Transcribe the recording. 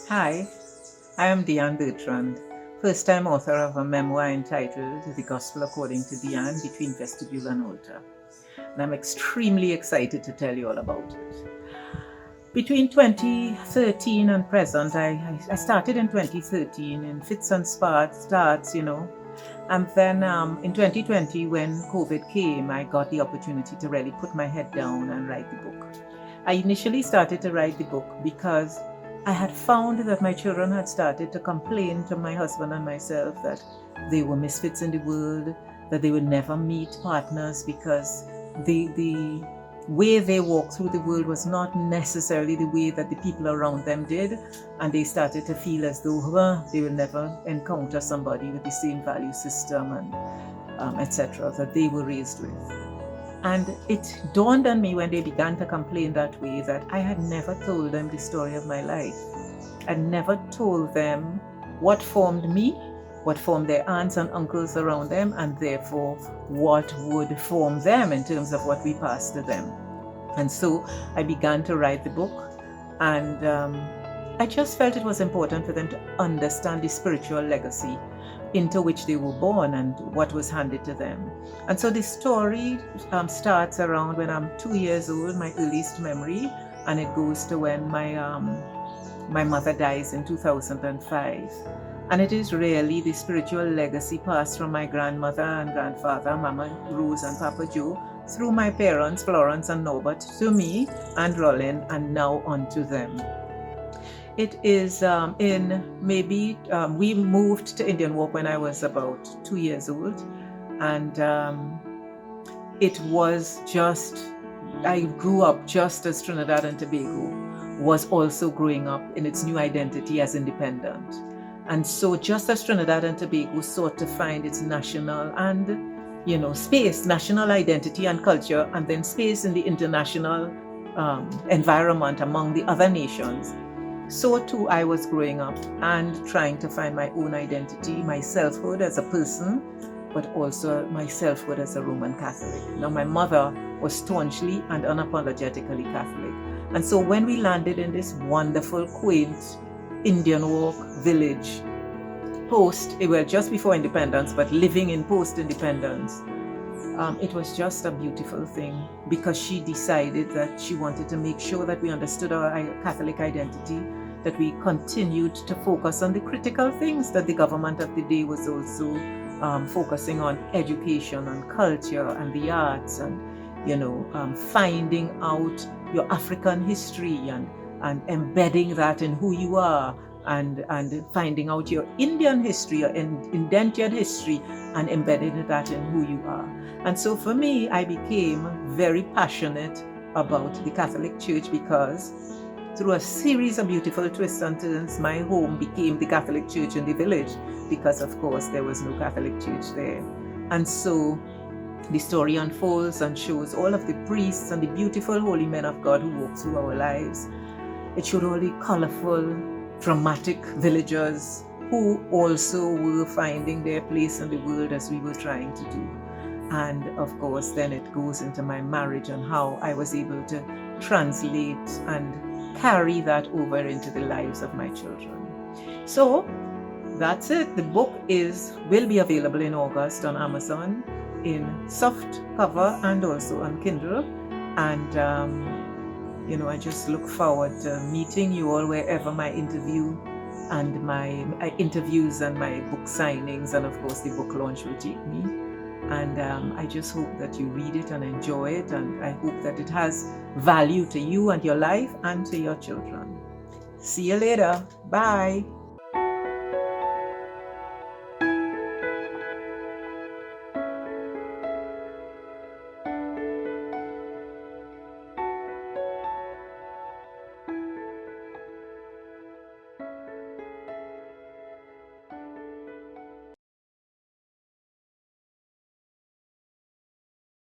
Hi, I am Diane, first-time author of a memoir entitled The Gospel According to Diane Between Vestibule and Altar. And I'm extremely excited to tell you all about it. Between 2013 and present, I started in 2013 in fits and starts, and then in 2020, when COVID came, I got the opportunity to really put my head down and write the book. I initially started to write the book because I had found that my children had started to complain to my husband and myself that they were misfits in the world, that they would never meet partners because the way they walked through the world was not necessarily the way that the people around them did. And they started to feel as though they will never encounter somebody with the same value system and etc. that they were raised with. And it dawned on me when they began to complain that way that I had never told them the story of my life. I'd never told them what formed me, what formed their aunts and uncles around them, and therefore what would form them in terms of what we passed to them. And so I began to write the book, and I just felt it was important for them to understand the spiritual legacy into which they were born and what was handed to them. And so the story starts around when I'm 2 years old, my earliest memory, and it goes to when my mother dies in 2005. And it is really the spiritual legacy passed from my grandmother and grandfather, Mama Rose and Papa Joe, through my parents, Florence and Norbert, to me and Rollin, and now on to them. It is we moved to Indian Walk when I was about 2 years old, and it was I grew up just as Trinidad and Tobago was also growing up in its new identity as independent. And so just as Trinidad and Tobago sought to find its national and space, national identity and culture, and then space in the international environment among the other nations, so too I was growing up and trying to find my own identity, my selfhood as a person, but also my selfhood as a Roman Catholic. Now, my mother was staunchly and unapologetically Catholic. And so when we landed in this wonderful, quaint Indian Walk village, just before independence, but living in post-independence, it was just a beautiful thing because she decided that she wanted to make sure that we understood our Catholic identity, that we continued to focus on the critical things that the government of the day was also focusing on: education and culture and the arts, and finding out your African history and embedding that in who you are, and finding out your Indian history, your indentured history, and embedding that in who you are. And so for me, I became very passionate about the Catholic Church because through a series of beautiful twists and turns, my home became the Catholic Church in the village because, of course, there was no Catholic Church there. And so the story unfolds and shows all of the priests and the beautiful holy men of God who walk through our lives. It showed all the colorful, dramatic villagers who also were finding their place in the world as we were trying to do. And of course, then it goes into my marriage and how I was able to translate and carry that over into the lives of my children. So that's it. The book will be available in August on Amazon in soft cover and also on Kindle. And I just look forward to meeting you all wherever my interviews and my book signings and of course the book launch will take me. And I just hope that you read it and enjoy it, and I hope that it has value to you and your life and to your children. See you later. Bye.